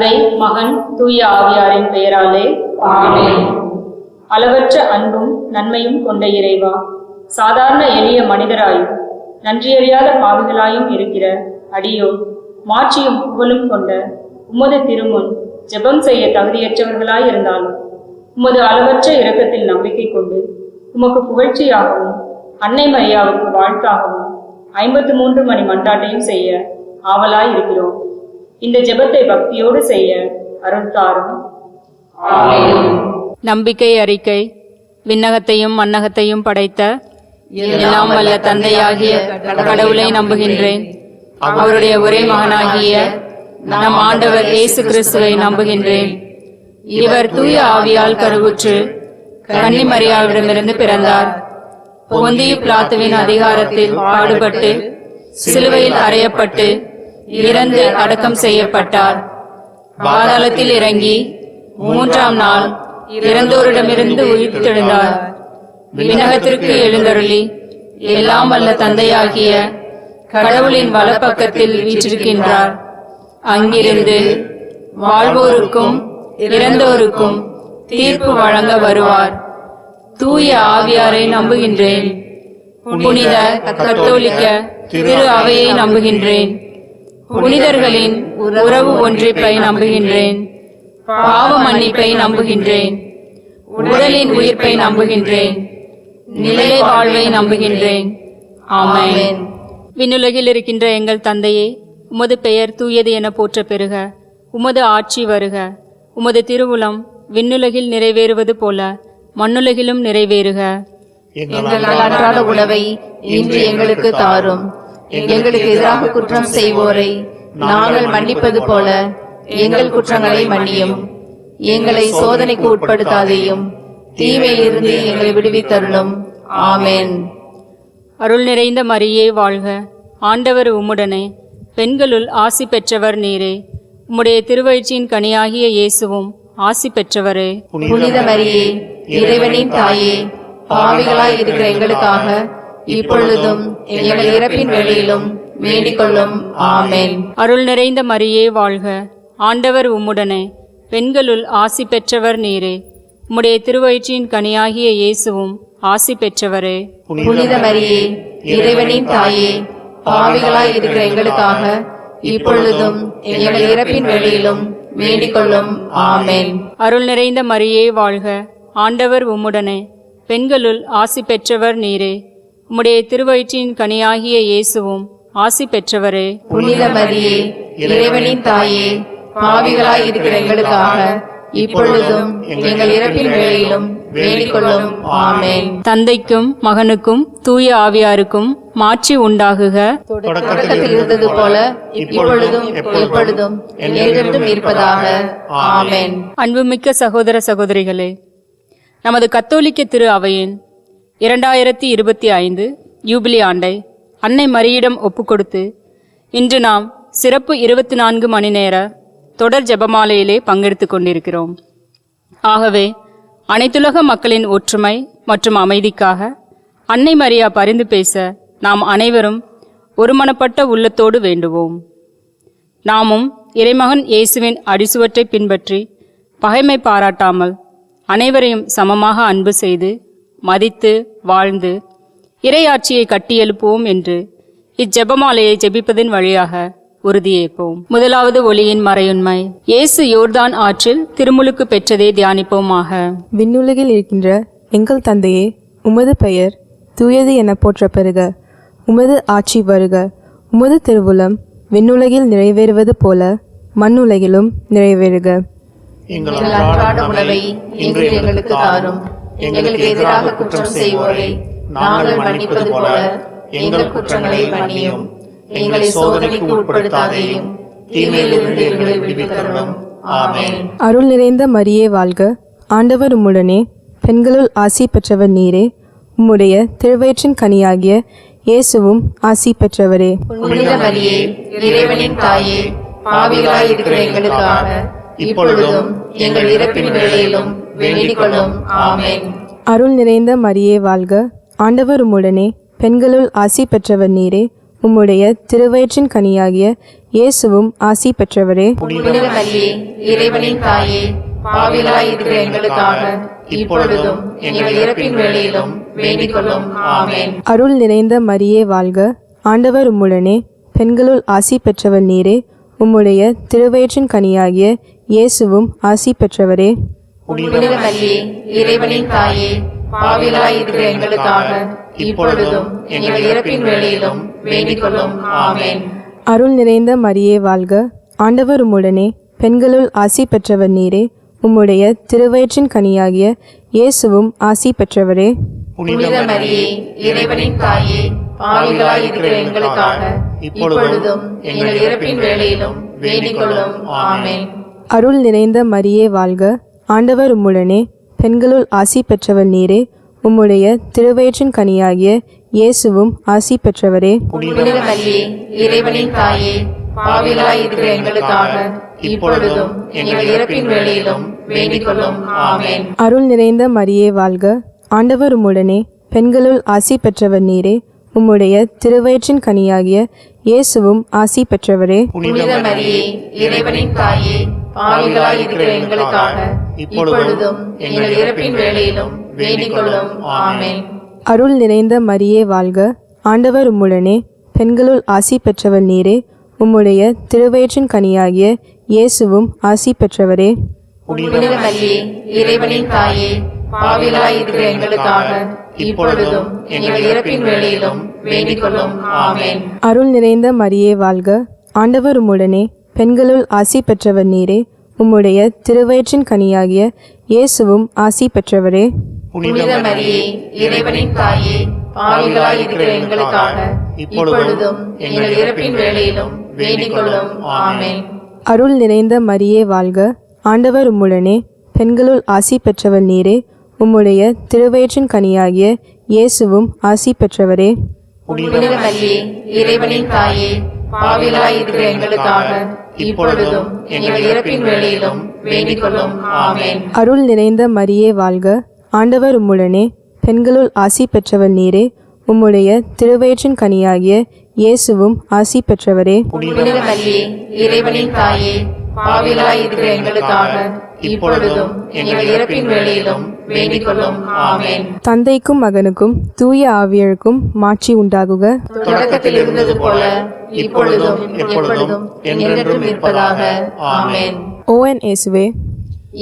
தந்தை, மகன், தூய ஆவியாரின் பெயராலே ஆமென். அளவற்ற அன்பும் நன்மையும் கொண்ட இறைவா, சாதாரண எளிய மனிதராயும் நன்றியறியாத பாவிகளாயும் இருக்கிற அடியோர் மாட்சியும் புகழும் கொண்ட உமது திருமுன் ஜெபம் செய்ய தகுதியற்றவர்களாய் இருந்தாலும் உமது அளவற்ற இரக்கத்தில் நம்பிக்கை கொண்டு உமக்கு புகழ்ச்சியாகவும் அன்னை மரியாவுக்கு வாழ்த்தாகவும் 53 மணி மன்றாட்டையும் செய்ய ஆவலாய் இருக்கிறோம். இந்த ஜெபத்தை பக்தியோடு செய்ய அருள் தாரும். நம்பிக்கை அறிக்கை. விண்ணகத்தையும் மண்ணகத்தையும் படைத்த எல்லாம் வல்ல தந்தையாகிய கடவுளை நம்புகின்றேன். அவருடைய ஒரே மகனாகிய நம் ஆண்டவர் இயேசு கிறிஸ்துவை நம்புகின்றேன். இவர் தூய ஆவியால் கருவுற்று கன்னி மரியாவிடமிருந்து பிறந்தார். பொந்தியு பிலாத்துவின் அதிகாரத்தில் பாடுபட்டு சிலுவையில் அறையப்பட்டு இறந்து அடக்கம் செய்யப்பட்டார். பாதாளத்தில் இறங்கி 3ஆம் நாள் இறந்தோரிடமிருந்து உயிர்த்தெழுந்தார். விண்ணகத்திற்கு எழுந்தருளி எல்லாம் வல்ல தந்தையாகிய கடவுளின் வலப்பக்கத்தில் வீற்றிருக்கின்றார். அங்கிருந்து வாழ்வோருக்கும் இறந்தோருக்கும் தீர்ப்பு வழங்க வருவார். தூய ஆவியாரை நம்புகின்றேன். புனித கத்தோலிக்க திரு அவையை நம்புகின்றேன். புனிதர்களின் உறவு ஒன்றிப்பை நம்புகின்றேன். பாவ மன்னிப்பை நம்புகின்றேன். உடலின் உயிர்ப்பை நம்புகின்றேன். நிலை வாழ்வை நம்புகின்றேன். ஆமென். விண்ணுலகில் இருக்கின்ற எங்கள் தந்தையே, உமது பெயர் தூயது என போற்ற பெறுக. உமது ஆட்சி வருக. உமது திருவுளம் விண்ணுலகில் நிறைவேறுவது போல மண்ணுலகிலும் நிறைவேறுக. எங்கள் அன்றாட உணவை இன்று எங்களுக்கு தாரும். எங்களுக்கு எதிராக குற்றம் செய்வோரை நாங்கள் மன்னிப்பது போல எங்கள் குற்றங்களை மன்னியும். எங்களை சோதனைக்கு உட்படுத்தாதேயும், தீமையிலிருந்து எங்களை விடுவித்தருளும். ஆமென். அருள் நிறைந்த மரியே வாழ்க. ஆண்டவர் உம்முடனே. பெண்களுள் ஆசி பெற்றவர் நீரே. உம்முடைய திருவயிற்றின் கனியாகிய இயேசுவும் ஆசி பெற்றவரே. புனித மரியே, இறைவனின் தாயே, பாவிகளாய் இருக்கிற எங்களுக்காக இப்பொழுதும் எங்கள் இறப்பின் வேளையிலும் வேண்டிக் கொள்ளும். ஆமென். அருள் நிறைந்த மரியே வாழ்க. ஆண்டவர் உம்முடனே. பெண்களுள் ஆசி பெற்றவர் நீரே. உம்முடைய திருவயிற்றின் கனியாகிய இயேசுவும் ஆசி பெற்றவரே. புனித மரியே, இறைவனின் தாயே, பாவிகளாய் இருக்கிற எங்களுக்காக இப்பொழுதும் எங்கள் இறப்பின் வேளையிலும் வேண்டிக் கொள்ளும். ஆமென். அருள் நிறைந்த மரியே வாழ்க. ஆண்டவர் உம்முடனே. பெண்களுள் ஆசி பெற்றவர் நீரே. உம்முடைய திருவயிற்றின் கனியாகிய இயேசுவும் ஆசி பெற்றவரே. புனித மரியே, இறைவனின் தாயே, பாவிகளாய் இருக்கிற எங்களுக்காக இப்பொழுதும் எங்கள் இறப்பின் வேளையிலும் வேண்டிக் கொள்ளும். ஆமென். தந்தைக்கும் மகனுக்கும் தூய ஆவியாருக்கும் மாட்சி உண்டாகுக. தொடக்கத்தில் இருந்தது போல இப்பொழுதும் எப்பொழுதும் என்றென்றும் இருப்பதாக. ஆமென். அன்புமிக்க சகோதர சகோதரிகளே, நமது கத்தோலிக்க திரு அவையின் 2025 யூபிலி ஆண்டை அன்னை மரியிடம் ஒப்புக்கொடுத்து இன்று நாம் சிறப்பு 24 மணி நேர தொடர் ஜெபமாலையிலே பங்கெடுத்து கொண்டிருக்கிறோம். ஆகவே அனைத்துலக மக்களின் ஒற்றுமை மற்றும் அமைதிக்காக அன்னை மரியா பரிந்து பேச நாம் அனைவரும் ஒருமனப்பட்ட உள்ளத்தோடு வேண்டுவோம். நாமும் இறைமகன் இயேசுவின் அடிசுவற்றை பின்பற்றி பகைமை பாராட்டாமல் அனைவரையும் சமமாக அன்பு செய்து மதித்து வாழ்ந்து இறையாட்சியை கட்டியெழுப்புவோம் என்று இச்செபமாலையை ஜெபிப்பதன் வழியாக உறுதியேற்போம். முதலாவது ஒளியின் மறையுண்மை. இயேசு யோர்தான் ஆற்றில் திருமுழுக்கு பெற்றதை தியானிப்போமாக. விண்ணுலகில் இருக்கின்ற எங்கள் தந்தையே, உமது பெயர் தூயது என போற்ற பெறுக. உமது ஆட்சி வருக. உமது திருவுளம் விண்ணுலகில் நிறைவேறுவது போல மண்ணுலகிலும் நிறைவேறுக. எங்கள் அன்றாட உணவை இன்று எங்களுக்கு தாரும். எங்களுக்கு எதிராக குற்றம் செய்வோரை நாங்கள் மன்னிப்பது போல எங்கள் குற்றங்களை மன்னியும். எங்களை சோதனைக்கு உட்படுத்தாதேயும், தீமையிலிருந்து எங்களை விடுவித்தருளும். ஆமென். அருள் நிறைந்த மரியே வாழ்க. ஆண்டவர் உம்முடனே. பெண்களுள் ஆசி பெற்றவர் நீரே. உம்முடைய திருவயிற்றின் கனியாகிய இயேசுவும் ஆசி பெற்றவரே. புனித மரியே, இறைவனின் தாயே, பாவிகளாய் இருக்கிற எங்களுக்காக இப்பொழுதும் எங்கள் இறப்பின் வேளையிலும் வேண்டிக் கொள்ளும். ஆமென். அருள் நிறைந்த மரியே வாழ்க. ஆண்டவர் உம்முடனே. பெண்களுள் ஆசி பெற்றவர் நீரே. உம்முடைய திருவயிற்றின் கனியாகிய இயேசுவும் ஆசி பெற்றவரே. புனித மரியே, இறைவனின் தாயே, பாவிகளாய் இருக்கிற எங்களுக்காக இப்பொழுதும் எங்கள் இறப்பின் வேளையிலும் வேண்டிக் கொள்ளும். ஆமென். அருள் நிறைந்த மரியே வாழ்க, ஆண்டவர் உம்முடனே, பெண்களுள் ஆசி பெற்றவர் நீரே. உம்முடைய திருவயிற்றின் கனியாகிய இயேசுவும் ஆசி பெற்றவரே. புனித மரியே, இறைவனின் தாயே, பாவிகளாய் இருக்கிற எங்களுக்காக இப்பொழுதும் எங்கள் இறப்பின் வேளையிலும் வேண்டிக் கொள்ளும். ஆமென். அருள் நிறைந்த மரியே வாழ்க, ஆண்டவர் உம்முடனே, பெண்களுள் ஆசி பெற்றவர் நீரே. உம்முடைய திருவயிற்றின் கனியாகிய இயேசுவும் ஆசி பெற்றவரே. புனித மரியே, இறைவனின் தாயே, பாவிகளாய் இருக்கிற எங்களுக்காக இப்பொழுதும் எங்கள் இறப்பின் வேளையிலும் வேண்டிக் கொள்ளும். ஆமென். அருள் நிறைந்த மரியே வாழ்க, ஆண்டவர் உம்முடனே, பெண்களுள் ஆசி பெற்றவர் நீரே. உம்முடைய திருவயிற்றின் கனியாகிய இயேசுவும் ஆசி பெற்றவரே. புனித மரியே, இறைவனின் தாயே, பாவிகளாய் இருக்கிற எங்களுக்காக இப்பொழுதும் எங்கள் இறப்பின் வேளையிலும் வேண்டிக் கொள்ளும். ஆமென். அருள் நிறைந்த மரியே வாழ்க, ஆண்டவர் உம்முடனே, பெண்களுள் ஆசி பெற்றவர் நீரே. உம்முடைய திருவயிற்றின் கனியாகிய இயேசுவும் ஆசி பெற்றவரே. புனித மரியே, இறைவனின் தாயே, பாவிகளாய் இருக்கிற எங்களுக்காக இப்பொழுதும் எங்கள் இறப்பின் வேளையிலும் வேண்டிக் கொள்ளும். ஆமென். அருள் நிறைந்த மரியே வாழ்க, ஆண்டவர் உம்முடனே, பெண்களுள் ஆசி பெற்றவர் நீரே. உம்முடைய திருவயிற்றின் கனியாகிய இயேசுவும் ஆசி பெற்றவரே. புனித மரியே, இறைவனின் தாயே, பாவிகளாய் இருக்கிற எங்களுக்காக இப்பொழுதும் எங்கள் இறப்பின் வேளையிலும் வேண்டிக் கொள்ளும். ஆமென். அருள் நிறைந்த மரியே வாழ்க, ஆண்டவர் உம்முடனே, பெண்களுள் ஆசி பெற்றவர் நீரே. உம்முடைய திருவயிற்றின் கனியாகிய இயேசுவும் ஆசி பெற்றவரே. புனித மரியே, இறைவனின் தாயே, பாவிகளாய் இருக்கிற எங்களுக்காக இப்பொழுதும் எங்கள் இறப்பின் வேளையிலும் வேண்டிக் கொள்ளும். ஆமென். அருள் நிறைந்த மரியே வாழ்க, ஆண்டவர் உம்முடனே, பெண்களுள் ஆசி பெற்றவர் நீரே. உம்முடைய திருவயிற்றின் கனியாகிய இயேசுவும் ஆசி பெற்றவரே. புனித மரியே, இறைவனின் தாயே, பாவிகளாய் இருக்கிற எங்களுக்காக இப்பொழுதும் எங்கள் இறப்பின் வேளையிலும் வேண்டிக் கொள்ளும். ஆமென். அருள் நிறைந்த மரியே வாழ்க, ஆண்டவர் உம்முடனே, பெண்களுள் ஆசி பெற்றவர் நீரே. உம்முடைய திருவயிற்றின் கனியாகிய இயேசுவும் ஆசி பெற்றவரே. புனித மரியே, இறைவனின் தாயே, பாவிகளாய் இருக்கிற எங்களுக்காக இப்பொழுதும் எங்கள் இறப்பின் வேளையிலும் வேண்டிக் கொள்ளும். ஆமென். தந்தைக்கும் மகனுக்கும் தூய ஆவியருக்கும் மாட்சி உண்டாகுக. தொடக்கத்தில் இருந்தது போல இப்பொழுதும் எப்பொழுதும் என்றென்றும் இருப்பதாக. ஆமென். ஓ என் இயேசுவே,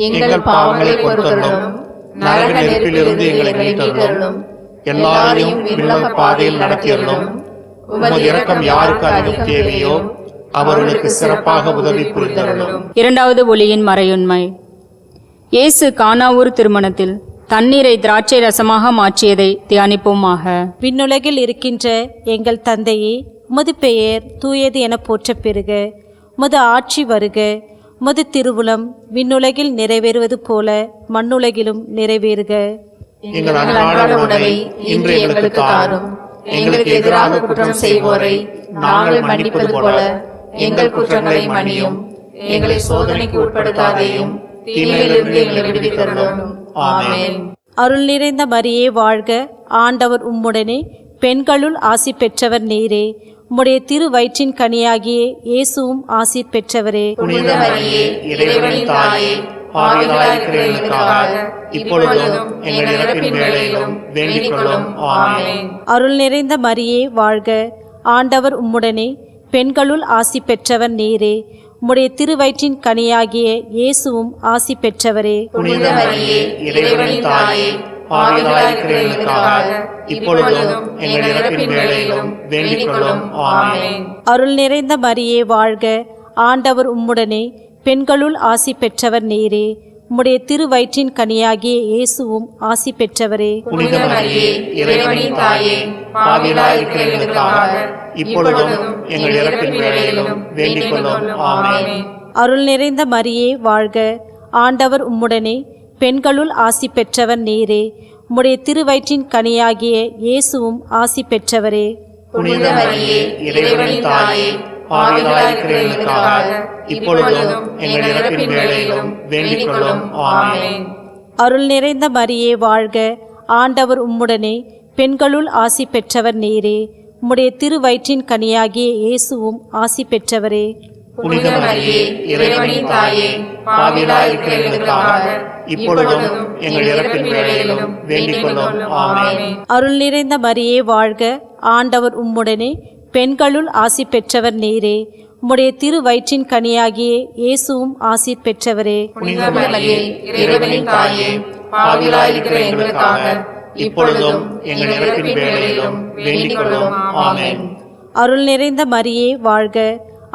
எங்கள் பாவங்களை பொறுத்தருளும், நரக நெருப்பிலிருந்து எங்களை மீட்டருளும், எல்லாரையும் விண்ணுலக பாதையில் நடத்தியருளும். உமது இரக்கம் யாருக்கு அதிகம் தேவையோ அவர்களுக்கு சிறப்பாக உதவி புரிந்தருளும். இரண்டாவது ஒளியின் மறையுண்மை. இயேசு கானாவூர் திருமணத்தில் தண்ணீரை திராட்சை ரசமாக மாற்றியதை தியானிப்போமாக. விண்ணுலகில் இருக்கின்ற எங்கள் தந்தையே, உமது பெயர் தூயது என போற்றப் பெறுக. உமது ஆட்சி வருக. உமது திருவுளம் விண்ணுலகில் நிறைவேறுவது போல மண்ணுலகிலும் நிறைவேறுக. எங்கள் அன்றாட உணவை இன்று எங்களுக்கு தாரும். எங்களுக்கு எதிராக குற்றம் செய்வோரை நாங்கள் மன்னிப்பது போல எங்கள் குற்றங்களை மன்னியும். எங்களை சோதனைக்கு உட்படுத்தாதேயும், தீமையிலிருந்து எங்களை விடுவித்தருளும். ஆமென். அருள் நிறைந்த மரியே வாழ்க, ஆண்டவர் உம்முடனே, பெண்களுள் ஆசி பெற்றவர் நீரே. உம்முடைய திரு வயிற்றின் கனியாகிய இயேசுவும் ஆசி பெற்றவரே. புனித மரியே, இறைவனின் தாயே, பாவிகளாய் இருக்கிற எங்களுக்காக இப்பொழுதும் எங்கள் இறப்பின் வேளையிலும் வேண்டிக் கொள்ளும். ஆமென். அருள் நிறைந்த மரியே வாழ்க, ஆண்டவர் உம்முடனே, பெண்களுள் ஆசி பெற்றவர் நீரே. உம்முடைய திருவயிற்றின் கனியாகிய இயேசுவும் ஆசி பெற்றவரே. புனித மரியே, இறைவனின் தாயே, பாவிகளாய் இருக்கிற எங்களுக்காக இப்பொழுதும் எங்கள் இறப்பின் வேளையிலும் வேண்டிக் கொள்ளும். ஆமென். அருள் நிறைந்த மரியே வாழ்க, ஆண்டவர் உம்முடனே, பெண்களுள் ஆசி பெற்றவர் நீரே. உம்முடைய திருவயிற்றின் கனியாகிய இயேசுவும் ஆசி பெற்றவரே. புனித மரியே, இறைவனின் தாயே, பாவிகளாய் இருக்கிற எங்களுக்காக இப்பொழுதும் எங்கள் இறப்பின் வேளையிலும் வேண்டிக் கொள்ளும். ஆமென். அருள் நிறைந்த மரியே வாழ்க, ஆண்டவர் உம்முடனே, பெண்களுள் ஆசி பெற்றவர் நீரே. உம்முடைய திருவயிற்றின் கனியாகிய இயேசுவும் ஆசி பெற்றவரே. புனித மரியே, இறைவனின் தாயே, பாவிகளாய் இருக்கிற எங்களுக்காக இப்பொழுதும் எங்கள் இறப்பின் வேளையிலும் வேண்டிக் கொள்ளும். ஆமென். அருள் நிறைந்த மரியே வாழ்க, ஆண்டவர் உம்முடனே, பெண்களுள் ஆசி பெற்றவர் நீரே. உம்முடைய திருவயிற்றின் கனியாகிய இயேசுவும் ஆசி பெற்றவரே. புனித மரியே, இறைவனின் தாயே, பாவிகளாயிருக்கிற எங்களுக்காக இப்பொழுதும் எங்கள் இறப்பின் வேளையிலும் வேண்டிக் கொள்ளும். ஆமென். அருள் நிறைந்த மரியே வாழ்க, ஆண்டவர் உம்முடனே, பெண்களுள் ஆசி பெற்றவர் நீரே. உம்முடைய திருவயிற்றின் கனியாகிய இயேசுவும் ஆசி பெற்றவரே. புனித மரியே, இறைவனின் தாயே, பாவிகளாயிருக்கிற எங்களுக்காக இப்பொழுதும் எங்கள் இறப்பின் வேளையிலும் வேண்டிக் கொள்ளும். ஆமென். அருள் நிறைந்த மரியே வாழ்க,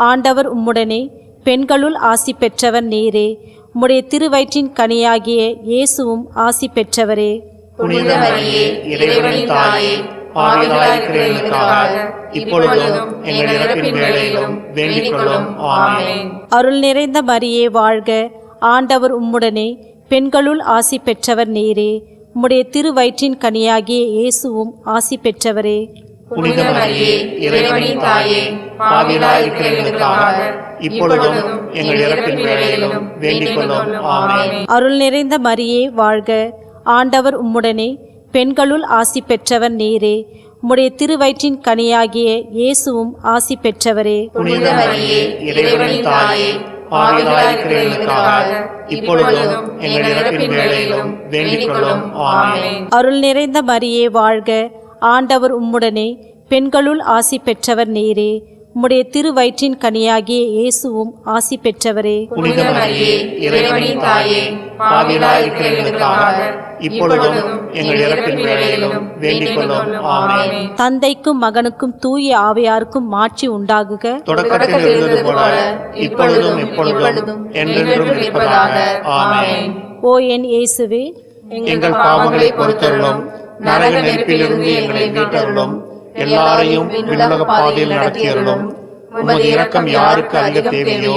ஆண்டவர் உம்முடனே, பெண்களுள் ஆசி பெற்றவர் நீரே. உம்முடைய திருவயிற்றின் கனியாகிய இயேசுவும் ஆசி பெற்றவரே. புனித மரியே, இறைவனின் தாயே, பாவிகளாயிருக்கிற எங்களுக்காக இப்பொழுதும் எங்கள் இறப்பின் வேளையிலும் வேண்டிக் கொள்ளும். ஆமென். அருள் நிறைந்த மரியே வாழ்க, ஆண்டவர் உம்முடனே, பெண்களுள் ஆசி பெற்றவர் நீரே. உம்முடைய திருவயிற்றின் கனியாகிய இயேசுவும் ஆசி பெற்றவரே. புனித மரியே, இறைவனின் தாயே, பாவிகளாயிருக்கிற எங்களுக்காக இப்பொழுதும் எங்கள் இறப்பின் வேளையிலும் வேண்டிக் கொள்ளும். ஆமென். அருள் நிறைந்த மரியே வாழ்க, ஆண்டவர் உம்முடனே, பெண்களுள் ஆசி பெற்றவர் நீரே. உம்முடைய திருவயிற்றின் கனியாகிய இயேசுவும் ஆசி பெற்றவரே. புனித மரியே, இறைவனின் தாயே, பாவிகளாயிருக்கிற எங்களுக்காக இப்பொழுதும் எங்கள் இறப்பின் வேளையிலும் வேண்டிக் கொள்ளும். ஆமென். அருள் நிறைந்த மரியே வாழ்க, ஆண்டவர் உம்முடனே, பெண்களுள் ஆசி பெற்றவர் நீரே. உம்முடைய திருவயிற்றின் கனியாகிய இயேசுவும் ஆசி பெற்றவரே. புனித மரியே, இறைவனின் தாயே, பாவிகளாயிருக்கிற எங்களுக்காக இப்பொழுதும் எங்கள் இறப்பின் வேளையிலும் வேண்டிக் கொள்ளும். ஆமென். தந்தைக்கும் மகனுக்கும் தூய ஆவியாருக்கும் மாட்சி உண்டாகுக. தொடக்கத்தில் இருந்தது போல இப்பொழுதும் எப்பொழுதும் என்றென்றும் இருப்பதாக. ஆமென். ஓ என் இயேசுவே, எங்கள் பாவங்களை பொறுத்தருளும், நரக நெருப்பிலிருந்து எங்களை மீட்டருளும், எல்லாரையும் விண்ணுலக பாதையில் நடத்தியருளும். உமது இரக்கம் யாருக்கு அதிக தேவையோ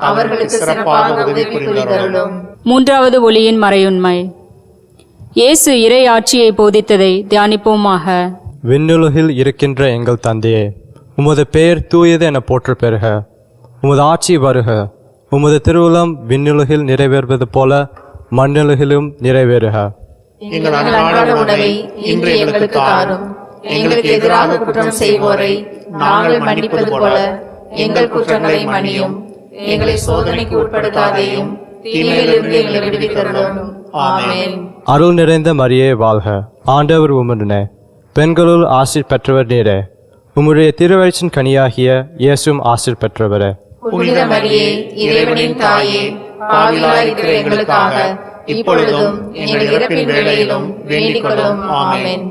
அவர்களுக்கு சிறப்பாக உதவி புரிந்தருளும். மூன்றாவது ஒளியின் மறையுண்மை. இயேசு இறை ஆட்சியை போதித்ததை தியானிப்போமாக. விண்ணுலகில் இருக்கின்ற எங்கள் தந்தையே, உமது பெயர் தூயது என போற்ற பெறுக. உமது ஆட்சி வருக. உமது திருவுளம் விண்ணுலகில் நிறைவேறுவது போல மண்ணுலகிலும் நிறைவேறுக. எங்கள் அன்றாட உணவை இன்று எங்களுக்கு தாரும். எங்களுக்கு எதிராக குற்றம் செய்வோரை நாங்கள் மன்னிப்பது போல எங்கள் குற்றங்களை மன்னியும். எங்களை சோதனைக்கு உட்படுத்தாதேயும், தீமையிலிருந்து எங்களை விடுவித்தருளும். ஆமென். அருள் நிறைந்த மரியே வாழ்க, ஆண்டவர் உம்முடனே, பெண்களுள் ஆசீர் பெற்றவர் நீரே. உம்முடைய திருவயிற்றின் கனியாகிய இயேசுவும் ஆசீர் பெற்றவரே. புனித மரியே, இறைவனின் தாயே, பாவிகளாயிருக்கிற எங்களுக்காக இப்பொழுதும் எங்கள் இறப்பின் வேளையிலும் வேண்டிக் கொள்ளும். ஆமென்.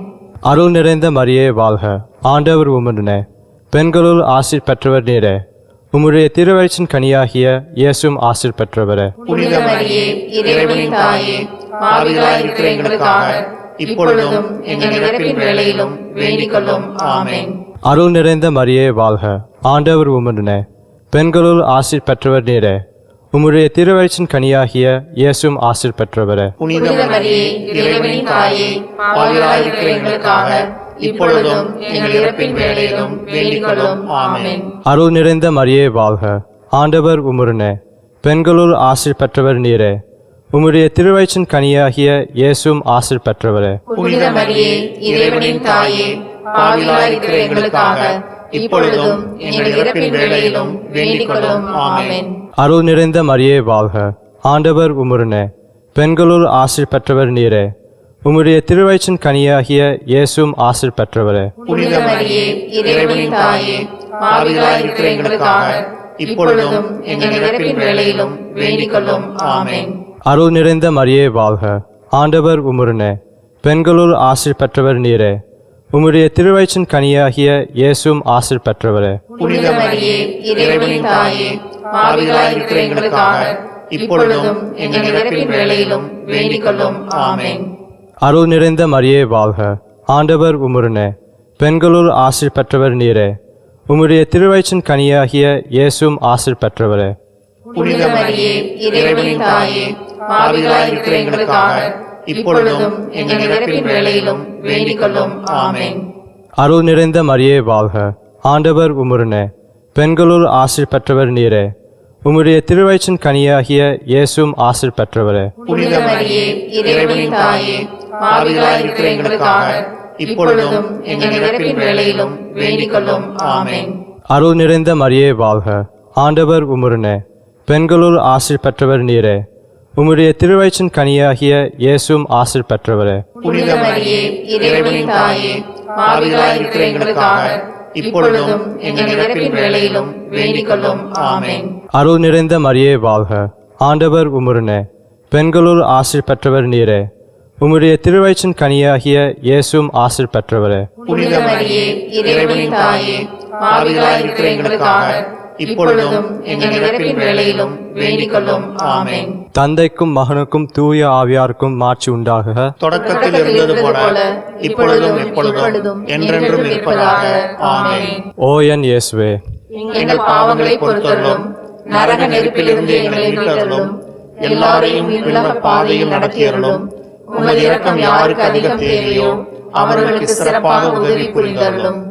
அருள் நிறைந்த மரியே வாழ்க, ஆண்டவர் உம்முடனே, பெண்களுள் ஆசீர் பெற்றவர் நீரே. உம்முடைய திருவயிற்றின் கனியாகிய இயேசுவும் ஆசீர் பெற்றவரே. புனித மரியே, இறைவனின் தாயே, பாவிகளாயிருக்கிற எங்களுக்காக இப்பொழுதும் எங்கள் இறப்பின் வேளையிலும் வேண்டிக் கொள்ளும். ஆமென். அருள் நிறைந்த மரியே வாழ்க, ஆண்டவர் உம்முடனே, பெண்களுள் ஆசீர் பெற்றவர் நீரே. உம்முடைய திருவயிற்றின் கனியாகிய இயேசுவும் ஆசீர் பெற்றவரே. புனித மரியே, இறைவனின் தாயே, பாவிகளாயிருக்கிற எங்களுக்காக இப்பொழுதும் எங்கள் இறப்பின் வேளையிலும் வேண்டிக் கொள்ளும். ஆமென். அருள் நிறைந்த மரியே வாழ்க, ஆண்டவர் உம்முடனே, பெண்களுள் ஆசீர் பெற்றவர் நீரே. உம்முடைய திருவயிற்றின் கனியாகிய இயேசுவும் ஆசீர் பெற்றவரே. புனித மரியே, இறைவனின் தாயே, பாவிகளாயிருக்கிற எங்களுக்காக இப்பொழுதும் எங்கள் இறப்பின் வேளையிலும் வேண்டிக் கொள்ளும். ஆமென். அருள் நிறைந்த மரியே வாழ்க, ஆண்டவர் உம்முடனே, பெண்களுள் ஆசீர் பெற்றவர் நீரே. உம்முடைய திருவயிற்றின் கனியாகிய இயேசுவும் ஆசீர் பெற்றவரே. புனித மரியே, இறைவனின் தாயே, பாவிகளாயிருக்கிற எங்களுக்காக இப்பொழுதும் எங்கள் இறப்பின் வேளையிலும் வேண்டிக் கொள்ளும். ஆமென். அருள் நிறைந்த மரியே வாழ்க, ஆண்டவர் உம்முடனே, பெண்களுள் ஆசீர் பெற்றவர் நீரே. உம்முடைய திருவயிற்றின் கனியாகிய இயேசுவும் ஆசீர் பெற்றவரே. புனித மரியே, இறைவனின் தாயே, பாவிகளாயிருக்கிற எங்களுக்காக இப்பொழுதும் எங்கள் இறப்பின் வேளையிலும் வேண்டிக் கொள்ளும். ஆமென். அருள் நிறைந்த மரியே வாழ்க, ஆண்டவர் உம்முடனே, பெண்களுள் ஆசீர் பெற்றவர் நீரே. உம்முடைய திருவயிற்றின் கனியாகிய இயேசுவும் ஆசீர் பெற்றவரே. புனித மரியே, இறைவனின் தாயே, பாவிகளாயிருக்கிற எங்களுக்காக இப்பொழுதும் எங்கள் இறப்பின் வேளையிலும் வேண்டிக் கொள்ளும். ஆமென். அருள் நிறைந்த மரியே வாழ்க, ஆண்டவர் உம்முடனே, பெண்களுள் ஆசீர் பெற்றவர் நீரே. உம்முடைய திருவயிற்றின் கனியாகிய இயேசுவும் ஆசீர் பெற்றவரே. புனித மரியே, இறைவனின் தாயே, பாவிகளாயிருக்கிற எங்களுக்காக இப்பொழுதும் எங்கள் இறப்பின் வேளையிலும் வேண்டிக் கொள்ளும். ஆமென். அருள் நிறைந்த மரியே வாழ்க, ஆண்டவர் உம்முடனே, பெண்களுள் ஆசீர் பெற்றவர் நீரே, உம்முடைய திருவயிற்றின் கனியாகிய இயேசுவும் ஆசீர் பெற்றவரே. புனித மரியே, இறைவனின் தாயே, பாவிகளாய் இருக்கிற எங்களுக்காக இப்பொழுதும் எங்கள் இறப்பின் வேளையிலும் வேண்டிக் கொள்ளும். ஆமென். அருள் நிறைந்த மரியே வாழ்க, ஆண்டவர் உம்முடனே, பெண்களுள் ஆசீர் பெற்றவர் நீரே, உம்முடைய திருவயிற்றின் கனியாகிய இயேசுவும் ஆசீர் பெற்றவரே. புனித மரியே, இறைவனின் தாயே, பாவிகளாய் இருக்கிற எங்களுக்காக இப்பொழுதும் எங்கள் இறப்பின் வேளையிலும் வேண்டிக் கொள்ளும். ஆமென். தந்தைக்கும் மகனுக்கும் தூய ஆவியாருக்கும் மாட்சி உண்டாகுக. தொடக்கத்தில் இருந்தது போல இப்பொழுதும் எப்பொழுதும் என்றென்றும் இருப்பதாக. ஆமென். ஓ என் இயேசுவே, எங்கள் பாவங்களை பொறுத்தருளும், நரக நெருப்பிலிருந்து எங்களை மீட்டருளும், எல்லாரையும் உலக பாதையில் நடத்தியருளும். உமது இரக்கம் யாருக்கு அதிகம் தேவையோ அவர்களுக்கு சிறப்பாக உதவி புரிந்தருளும்.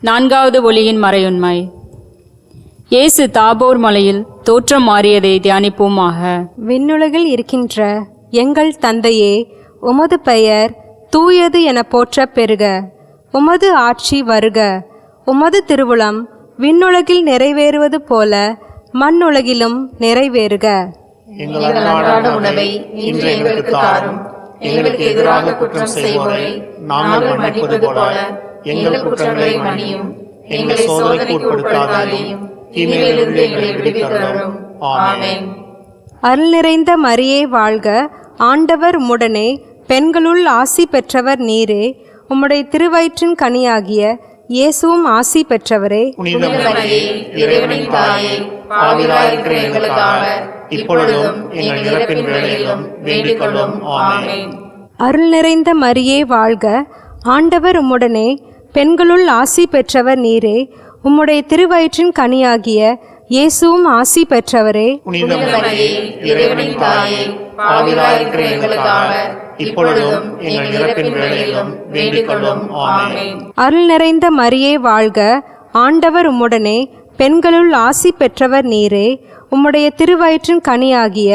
நான்காவது ஒளியின் மறையுண்மை. இயேசு தாபோர் மலையில் தோற்றம் மாறியதை தியானிப்போமாக. விண்ணுலகில் இருக்கின்ற எங்கள் தந்தையே, உமது பெயர் தூயது என போற்ற பெறுக. உமது ஆட்சி வருக. உமது திருவுளம் விண்ணுலகில் நிறைவேறுவது போல மண்ணுலகிலும் நிறைவேறுக. எங்கள் அன்றாட உணவை இன்று எங்களுக்கு தாரும். எங்களுக்கு எதிராக குற்றம் செய்வோரை நாங்கள் மன்னிப்பது போல எங்கள் குற்றங்களை மன்னியும். எங்களை சோதனைக்கு உட்படுத்தாதேயும், தீமையிலிருந்து எங்களை விடுவித்தருளும். ஆமென். அருள் நிறைந்த மரியே வாழ்க, ஆண்டவர் உம்முடனே, பெண்களுள் ஆசி பெற்றவர் நீரே, உம்முடைய திருவயிற்றின் கனியாகிய இயேசுவும் ஆசி பெற்றவரே. புனித மரியே, இறைவனின் தாயே, பாவிகளாய் இருக்கிற எங்களுக்காக இப்பொழுதும் எங்கள் இறப்பின் வேளையிலும் வேண்டிக் கொள்ளும். ஆமென். அருள் நிறைந்த மரியே வாழ்க, ஆண்டவர் உம்முடனே, பெண்களுள் ஆசி பெற்றவர் நீரே, உம்முடைய திருவயிற்றின் கனியாகிய இயேசுவும் ஆசி பெற்றவரே. புனித மரியே, இறைவனின் தாயே, பாவிகளாய் இருக்கிற எங்களுக்காக இப்பொழுதும் எங்கள் இறப்பின் வேளையிலும் வேண்டிக் கொள்ளும். ஆமென். அருள் நிறைந்த மரியே வாழ்க, ஆண்டவர் உம்முடனே, பெண்களுள் ஆசி பெற்றவர் நீரே, உம்முடைய திருவயிற்றின் கனியாகிய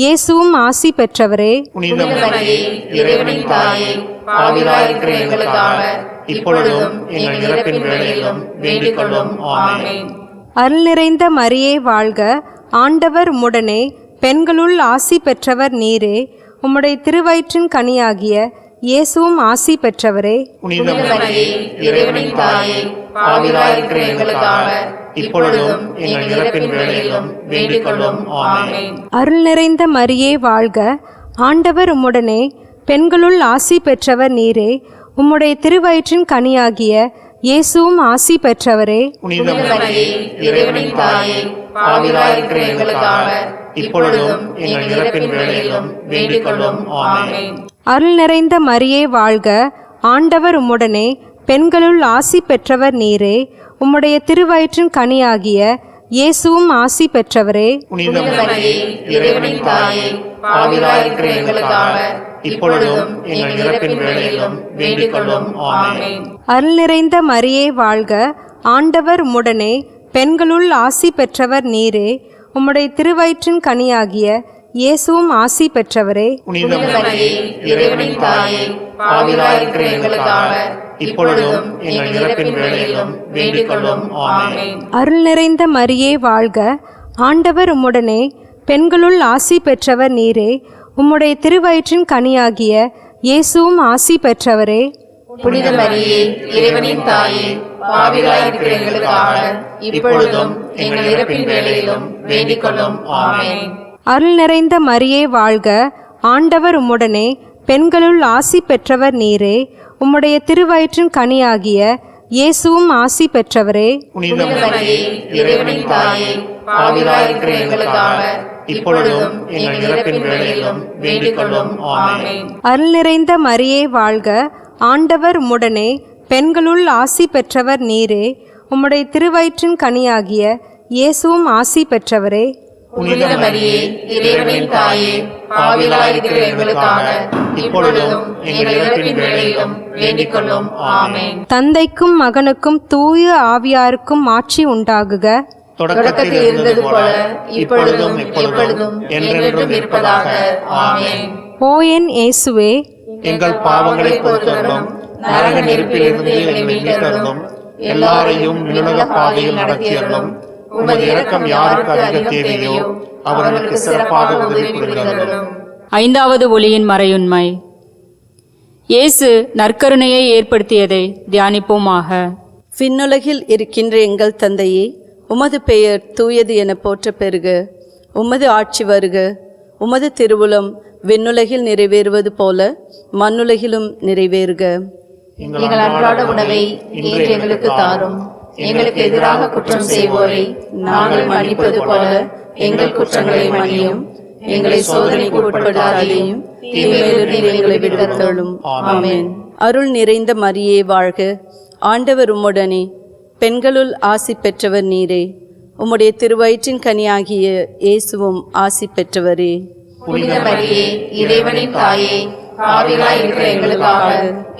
இயேசுவும் ஆசி பெற்றவரே. புனித மரியே, இறைவனின் தாயே, பாவிகளாய் இருக்கிற எங்களுக்காக இப்பொழுதும் எங்கள் இறப்பின் வேளையிலும் வேண்டிக் கொள்ளும். ஆமென். அருள் நிறைந்த மரியே வாழ்க, ஆண்டவர் உம்முடனே, பெண்களுள் ஆசி பெற்றவர் நீரே, உம்முடைய திருவயிற்றின் கனியாகிய இயேசுவும் ஆசி பெற்றவரே. புனித மரியே, இறைவனின் தாயே, பாவிகளாய் இருக்கிற எங்களுக்காக இப்பொழுதும் எங்கள் இறப்பின் வேளையிலும் வேண்டிக் கொள்ளும். ஆமென். அருள் நிறைந்த மரியே வாழ்க, ஆண்டவர் உம்முடனே, பெண்களுள் ஆசி பெற்றவர் நீரே, உம்முடைய திருவயிற்றின் கனியாகிய இயேசுவும் ஆசி பெற்றவரே. புனித மரியே, இறைவனின் தாயே, பாவிகளாய் இருக்கிற எங்களுக்காக இப்பொழுதும் எங்கள் இறப்பின் வேளையிலும் வேண்டிக் கொள்ளும். ஆமென். அருள் நிறைந்த மரியே வாழ்க, ஆண்டவர் உம்முடனே, பெண்களுள் ஆசி பெற்றவர் நீரே, உம்முடைய திருவயிற்றின் கனியாகிய இயேசுவும் ஆசி பெற்றவரே. புனித மரியே, இறைவனின் தாயே, பாவிகளாய் இருக்கிற எங்களுக்காக இப்பொழுதும் எங்கள் இறப்பின் வேளையிலும் வேண்டிக் கொள்ளும். ஆமென். அருள் நிறைந்த மரியே வாழ்க, ஆண்டவர் உம்முடனே, பெண்களுள் ஆசி பெற்றவர் நீரே, உம்முடைய திருவயிற்றின் கனியாகிய இயேசுவும் ஆசி பெற்றவரே. புனித மரியே, இறைவனின் தாயே, பாவிகளாய் இருக்கிற எங்களுக்காக இப்பொழுதும் எங்கள் இறப்பின் வேளையிலும் வேண்டிக் கொள்ளும். ஆமென். அருள் நிறைந்த மரியே வாழ்க, ஆண்டவர் உம்முடனே, பெண்களுள் ஆசி பெற்றவர் நீரே, உம்முடைய திருவயிற்றின் கனியாகிய இயேசுவும் ஆசி பெற்றவரே. புனித மரியே, இறைவனின் தாயே, பாவிகளாய் இருக்கிற எங்களுக்காக இப்பொழுதும் எங்கள் இறப்பின் வேளையிலும் வேண்டிக் கொள்ளும். ஆமென். அருள் நிறைந்த மரியே வாழ்க, ஆண்டவர் உம்முடனே, பெண்களுள் ஆசி பெற்றவர் நீரே, உம்முடைய திருவயிற்றின் கனியாகிய இயேசுவும் ஆசி பெற்றவரே. புனித மரியே, இறைவனின் தாயே, பாவிகளாய் இருக்கிற எங்களுக்காக இப்பொழுதும் எங்கள் இறப்பின் வேளையிலும் வேண்டிக் கொள்ளும். ஆமென். அருள் நிறைந்த மரியே வாழ்க, ஆண்டவர் உம்முடனே, பெண்களுள் ஆசி பெற்றவர் நீரே, உம்முடைய திருவயிற்றின் கனியாகிய இயேசுவும் ஆசி பெற்றவரே. புனித மரியே, இறைவனின் தாயே, பாவிகளாய் இருக்கிற எங்களுக்காக இப்பொழுதும் எங்கள் இறப்பின் வேளையிலும் வேண்டிக் கொள்ளும். ஆமென். தந்தைக்கும் மகனுக்கும் தூய ஆவியாருக்கும் ஆட்சி உண்டாகுக. தொடக்கத்தில் இருந்தது போல இப்பொழுதும் எப்பொழுதும் என்றென்றும் இருப்பதாக. ஆமென். ஓ என் இயேசுவே, எங்கள் பாவங்களை பொறுத்தருளும், நரக நெருப்பிலிருந்து எங்களை மீட்டருளும். எல்லாரையும் விண்ணுலக பாதையில் நடத்தியருளும். உமது இரக்கம் யாருக்கு அதிக தேவையோ அவர்களுக்கு சிறப்பாக உதவி புரிந்தருளும். ஐந்தாவது ஒளியின் மறையுண்மை. இயேசு நற்கருணையை ஏற்படுத்தியதை தியானிப்போமாக. விண்ணுலகில் இருக்கின்ற எங்கள் தந்தையே, உமது பெயர் தூயது என போற்ற பெறுக. உமது ஆட்சி வருக. உமது திருவுளம் விண்ணுலகில் நிறைவேறுவது போல மண்ணுலகிலும் நிறைவேறுக. எங்கள் அன்றாட உணவை இன்று எங்களுக்கு தாரும். எங்களுக்கு எதிராக குற்றம் செய்வோரை நாங்கள் மன்னிப்பது போல எங்கள் குற்றங்களை மன்னியும். எங்களை சோதனைக்கு உட்படாதேயும் தீமையிலிருந்து எங்களை விடுவித்தருளும். ஆமென். அருள் நிறைந்த மரியே வாழ்க. ஆண்டவர் உம்முடனே. பெண்களுள் ஆசி பெற்றவர் நீரே. உம்முடைய திருவயிற்றின் கனியாகிய இயேசுவும் ஆசி பெற்றவரே. புனித மரியே, இறைவனின் தாயே, பாவிகளாய் இருக்கிற எங்களுக்காக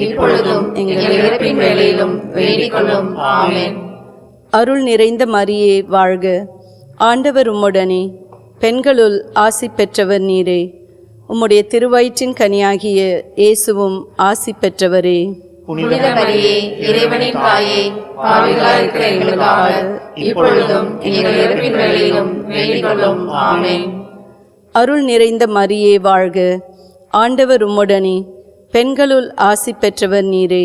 இப்பொழுதும் எங்கள் இறப்பின் வேளையிலும் வேண்டிக் கொள்ளும். ஆமென். அருள் நிறைந்த மரியே வாழ்க. ஆண்டவர் உம்முடனே. பெண்களுள் ஆசி பெற்றவர் நீரே. உம்முடைய திருவயிற்றின் கனியாகிய இயேசுவும் ஆசி பெற்றவரே. புனித மரியே, இறைவனின் தாயே, பாவிகளாய் இருக்கிற எங்களுக்காக இப்பொழுதும் எங்கள் இறப்பின் வேளையிலும் வேண்டிக் கொள்ளும். ஆமென். அருள் நிறைந்த மரியே வாழ்க. ஆண்டவர் உம்முடனே. பெண்களுள் ஆசி பெற்றவர் நீரே.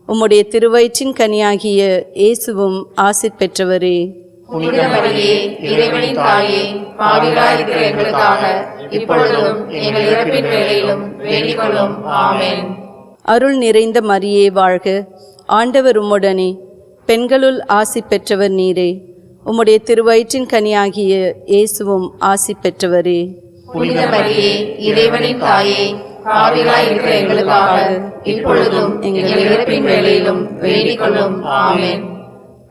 உம்முடைய திருவயிற்றின் கனியாகிய இயேசுவும் ஆசி பெற்றவரே. புனித மரியே, இறைவனின் தாயே, பாவிகளாய் இருக்கிற எங்களுக்காக இப்பொழுதும் எங்கள் இறப்பின் வேளையிலும் வேண்டிக் கொள்ளும். ஆமென். அருள் நிறைந்த மரியே வாழ்க. ஆண்டவர் உம்முடனே. பெண்களுள் ஆசி பெற்றவர் நீரே. உம்முடைய திருவயிற்றின் கனியாகிய இயேசுவும் ஆசி பெற்றவரே. புனித மரியே, இறைவனின் தாயே, பாவிகளாய் இருக்கிற எங்களுக்காக இப்பொழுதும் எங்கள் இறப்பின் வேளையிலும் வேண்டிக் கொள்ளும். ஆமென்.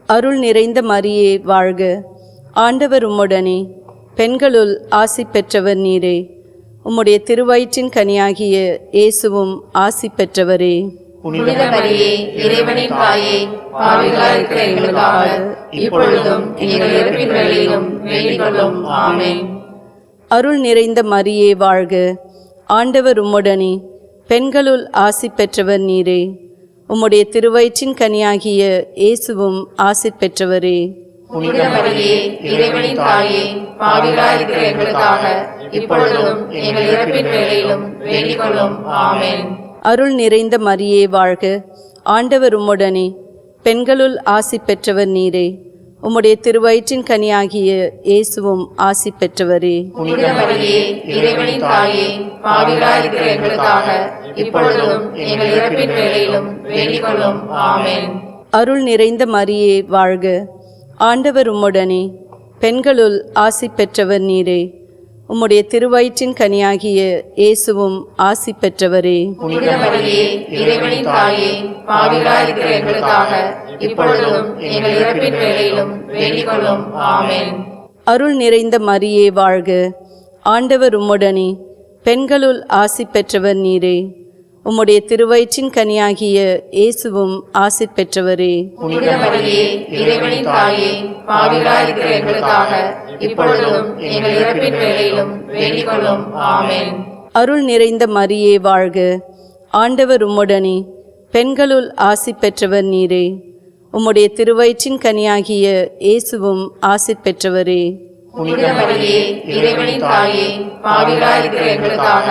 அருள் நிறைந்த மரியே வாழ்க. ஆண்டவர் உம்முடனே. பெண்களுள் ஆசி பெற்றவர் நீரே. உம்முடைய திருவயிற்றின் கனியாகிய இயேசுவும் ஆசி பெற்றவரே. புனித மரியே, இறைவனின் தாயே, பாவிகளாய் இருக்கிற எங்களுக்காக இப்பொழுதும் எங்கள் இறப்பின் வேளையிலும் வேண்டிக் கொள்ளும். ஆமென். அருள் நிறைந்த மரியே வாழ்க. ஆண்டவர் உம்முடனே. பெண்களுள் ஆசி பெற்றவர் நீரே. உம்முடைய திருவயிற்றின் கனியாகிய இயேசுவும் ஆசி பெற்றவரே. புனித மரியே, இறைவனின் தாயே, பாவிகளாய் இருக்கிற எங்களுக்காக இப்பொழுதும் எங்கள் இறப்பின் வேளையிலும் வேண்டிக் கொள்ளும். ஆமென். அருள் நிறைந்த மரியே வாழ்க. ஆண்டவர் உம்முடனே. பெண்களுள் ஆசி பெற்றவர் நீரே. உம்முடைய திருவயிற்றின் கனியாகிய இயேசுவும் ஆசி பெற்றவரே. புனித மரியே, இறைவனின் தாயே, பாவிகளாய் இருக்கிற எங்களுக்காக இப்பொழுதும் எங்கள் இறப்பின் வேளையிலும் வேண்டிக் கொள்ளும். ஆமென். அருள் நிறைந்த மரியே வாழ்க. ஆண்டவர் உம்முடனே. பெண்களுள் ஆசி பெற்றவர் நீரே. உம்முடைய திருவயிற்றின் கனியாகிய இயேசுவும் ஆசி பெற்றவரே. புனித மரியே, இறைவனின் தாயே, பாவிகளாய் இருக்கிற எங்களுக்காக இப்பொழுதும் எங்கள் இறப்பின் வேளையிலும் வேண்டிக் கொள்ளும். ஆமென். அருள் நிறைந்த மரியே வாழ்க. ஆண்டவர் உம்முடனே. பெண்களுள் ஆசி பெற்றவர் நீரே. உம்முடைய திருவயிற்றின் கனியாகிய இயேசுவும் ஆசி பெற்றவரே. புனித மரியே, இறைவனின் தாயே, பாவிகளாய் இருக்கிற எங்களுக்காக இப்பொழுதும் எங்கள் இறப்பின் வேளையிலும் வேண்டிக் கொள்ளும். ஆமென். அருள் நிறைந்த மரியே வாழ்க. ஆண்டவர் உம்முடனே. பெண்களுள் ஆசி பெற்றவர் நீரே. உம்முடைய திருவயிற்றின் கனியாகிய இயேசுவும் ஆசி பெற்றவரே. புனித மரியே, இறைவனின் தாயே, பாவிகளாய் இருக்கிற எங்களுக்காக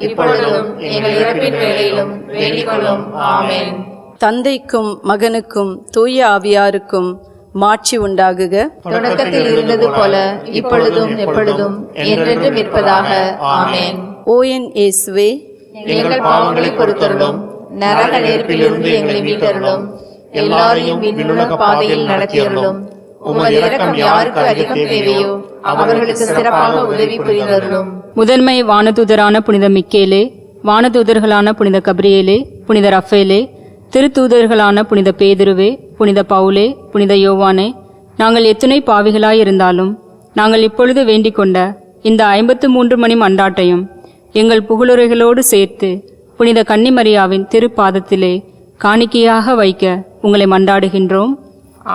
இப்பொழுதும் எங்கள் இறப்பின் வேளையிலும் வேண்டிக் கொள்ளும். ஆமென். தந்தைக்கும் மகனுக்கும் தூய ஆவியாருக்கும் மாட்சி உண்டாகுக. தொடக்கத்தில் இருந்தது போல இப்பொழுதும் எப்பொழுதும் என்றென்றும் இருப்பதாக. ஆமென். ஓ என் இயேசுவே, எங்கள் பாவங்களை பொறுத்தருளும். நரக நெருப்பிலிருந்து எங்களை மீட்டருளும். எல்லாரையும் விண்ணுலக பாதையில் நடத்தியருளும். உமது இரக்கம் யாருக்கு அதிகம் தேவையோ அவர்களுக்கு சிறப்பாக உதவி புரிந்தருளும். முதன்மை வானதூதரான புனித மிக்கேலே, வானதூதர்களான புனித கபிரியேலே, புனித ரஃபேலே, திருத்தூதர்களான புனித பேதுருவே, புனித பவுலே, புனித யோவானே, நாங்கள் எத்துணை பாவிகளாயிருந்தாலும் நாங்கள் இப்பொழுது வேண்டிக் கொண்ட இந்த 53 மணி மன்றாட்டையும் எங்கள் புகழுரைகளோடு சேர்த்து புனித கன்னிமரியாவின் திருப்பாதத்திலே காணிக்கையாக வைக்க உங்களை மன்றாடுகின்றோம்.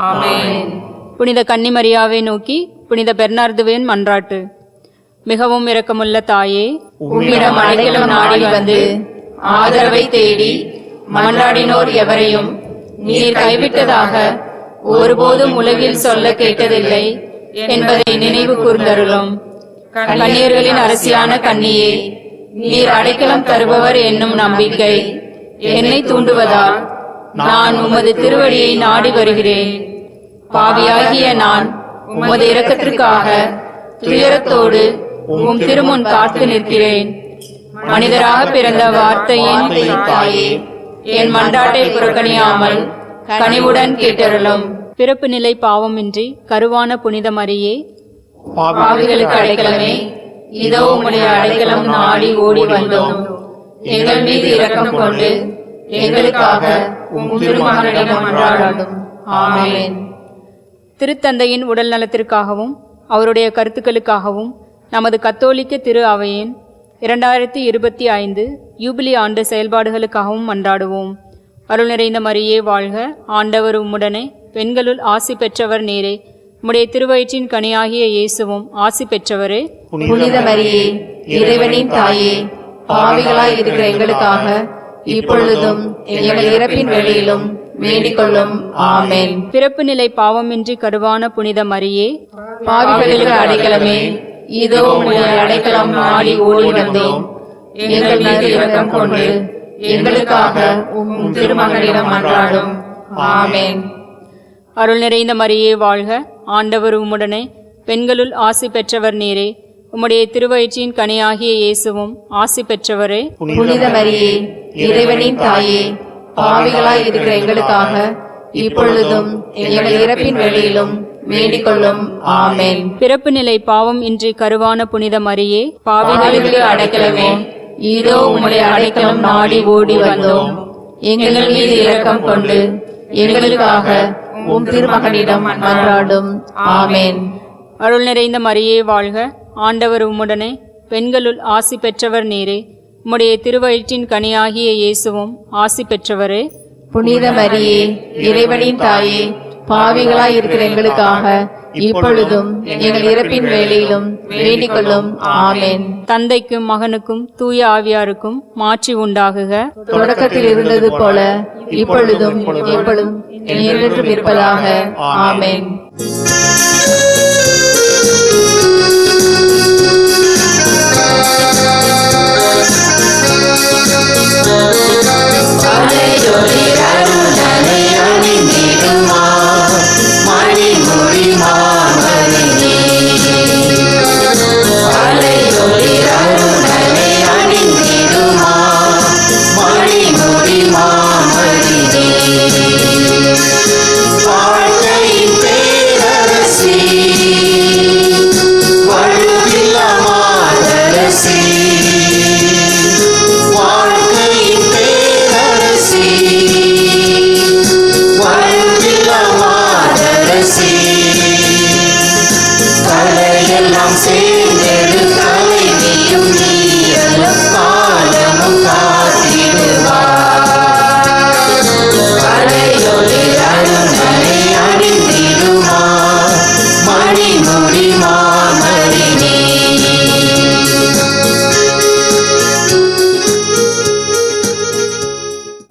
ஆமென். புனித கன்னிமரியாவை நோக்கி புனித பெர்னார்துவின் மன்றாட்டு. மிகவும் இரக்கமுள்ள தாயே, உம்மிடம் அடைக்கலம் நாடி வந்து ஆதரவை தேடி மன்றாடினோர் எவரையும் நீர் கைவிட்டதாக ஒருபோதும் உலகில் சொல்ல கேட்டதில்லை என்பதை நினைவு கூர்ந்தருளும். கன்னியர்களின் அரசியான கன்னியே, நீர் அடைக்கலம் தருபவர் என்னும் நம்பிக்கை என்னை தூண்டுவதால் நான் உமது திருவடியை நாடி வருகிறேன். பாவியாகிய நான் உமது இரக்கத்திற்காக துயரத்தோடு உம் திருமுன் காத்து நிற்கிறேன். மனிதராக பிறந்த வார்த்தையின் தாயே, என் மன்றாட்டை புறக்கணியாமல் கனிவுடன் கேட்டருளும். பிறப்பு நிலை பாவமின்றி கருவான புனித மரியே, பாவிகளுக்கு அடைக்கலமே, இதோ உம்முடைய அடைக்கலம் நாடி ஓடி வந்தோம். எங்கள் மீது இரக்கம் கொண்டு எங்களுக்காக உம் திருமகனிடம் மன்றாடும். ஆமென். திருத்தந்தையின் உடல் நலத்திற்காகவும் அவருடைய கருத்துக்களுக்காகவும் நமது கத்தோலிக்க திரு அவையின் 2025 யூபிலி ஆண்டு செயல்பாடுகளுக்காகவும் மன்றாடுவோம். அருள் நிறைந்த மரியே வாழ்க, ஆண்டவர் உம்முடனே, பெண்களுள் ஆசி பெற்றவர் நீரே, உம்முடைய திருவயிற்றின் கனியாகிய இயேசுவும் ஆசி பெற்றவரே. புனித மரியே, இறைவனின் தாயே, பாவிகளாய் இருக்கிற எங்களுக்காக இப்பொழுதும் எங்கள் இறப்பின் வேளையிலும் வேண்டிக் கொள்ளும். ஆமென். பிறப்பு நிலை பாவமின்றி கருவான புனித மரியே, பாவிகளுக்கு அடைக்கலமே, இதோ உம்முடைய அடைக்கலம் நாடி ஓடி வந்தோம். எங்கள் மீது இரக்கம் கொண்டு எங்களுக்காக உம் திருமகனிடம் மன்றாடும். ஆமென். அருள் நிறைந்த மரியே வாழ்க, ஆண்டவர் உம்முடனே, பெண்களுள் ஆசி பெற்றவர் நீரே, உம்முடைய திருவயிற்றின் கனியாகிய இயேசுவும் ஆசி பெற்றவரே. புனித மரியே, இறைவனின் தாயே, பாவிகளாய் இருக்கிற எங்களுக்காக இப்பொழுதும் எங்கள் இறப்பின் வேளையிலும் வேண்டிக் கொள்ளும். ஆமென். பிறப்பு நிலை பாவம் இன்றி கருவான புனித மரியே, பாவிகளுக்கு அடைக்கலமே, இதோ உம்முடைய அடைக்கலம் நாடி ஓடி வந்தோம். எங்கள் மீது இரக்கம் கொண்டு எங்களுக்காக உம் திருமகனிடம் மன்றாடும். ஆமென். அருள் நிறைந்த மரியே வாழ்க, ஆண்டவர் உம்முடனே, பெண்களுள் ஆசி பெற்றவர் நீரே, உம்முடைய திருவயிற்றின் கனியாகிய இயேசுவும் ஆசி பெற்றவரே. புனித மரியே, இறைவனின் தாயே, பாவிகளாய் இருக்கிற எங்களுக்காக இப்பொழுதும் எங்கள் இறப்பின் வேளையிலும் வேண்டிக் கொள்ளும். ஆமென். தந்தைக்கும் மகனுக்கும் தூய ஆவியாருக்கும் மாட்சி உண்டாகுக. தொடக்கத்தில் இருந்தது போல இப்பொழுதும் எப்பொழுதும் என்றென்றும் இருப்பதாக. ஆமென்.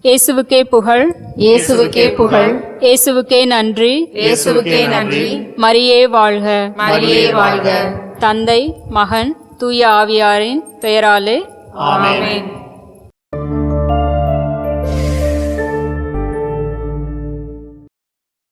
இயேசுவுக்கே புகழ், இயேசுவுக்கே புகழ், இயேசுவுக்கே நன்றி, இயேசுவுக்கே நன்றி. மரியே வாழ்க. மரியே வாழ்க. தந்தை, மகன், தூய ஆவியாரின் பெயராலே ஆமென்.